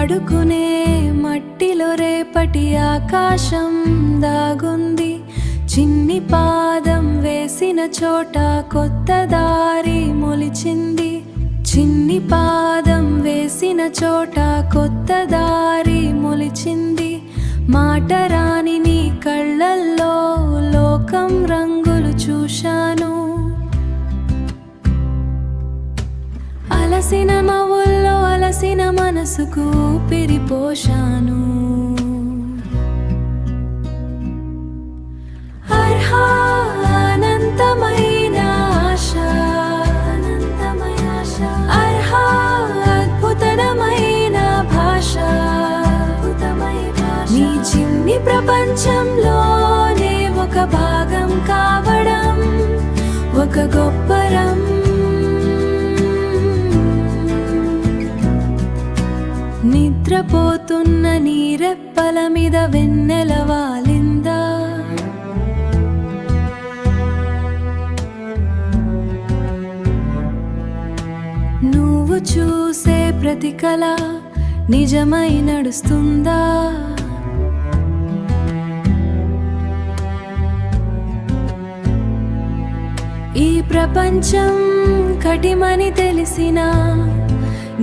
ఆడుకునే మట్టిలో రేపటి ఆకాశం దాగుంది. చిన్ని పాదం వేసిన చోట కొత్త దారి మొలిచింది. చిన్ని పాదం వేసిన చోట కొత్త దారి మొలిచింది. మాట రాని నీ కళ్ళల్లో లోకం రంగులు చూశాను. అలసిన నవ్వుల్లో అలసిన మనసుకు ఊపిరి పోశాను. అనంతమైన ఆశ, అద్భుతమైన భాష, నీ చిన్ని ప్రపంచంలోనే ఒక భాగం కావడం ఒక గొప్పరం. నిద్రపోతున్న నీ రెప్పల మీద వెన్నెల వాలిందా? నువ్వు చూసే ప్రతి కళ నిజమై నడుస్తుందా? ఈ ప్రపంచం కఠిమని తెలిసినా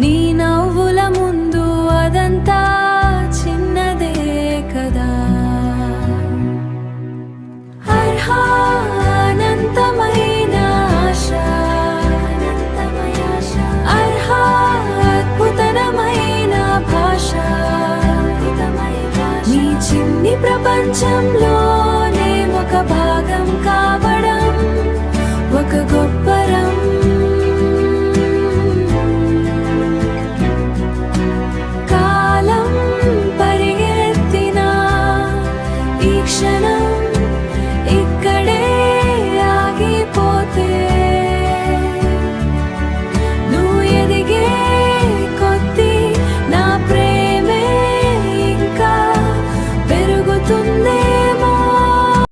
నీ నవ్వుల ముందు అదంతా చిన్నదే కదా. అనంతమైన ఆశ, అద్భుతమైన భాష, నీ చిన్ని ప్రపంచంలోనే ఒక భాగం కావడం ఒక గొప్పరం. కాలం పరిగెత్తినా ఈ క్షణం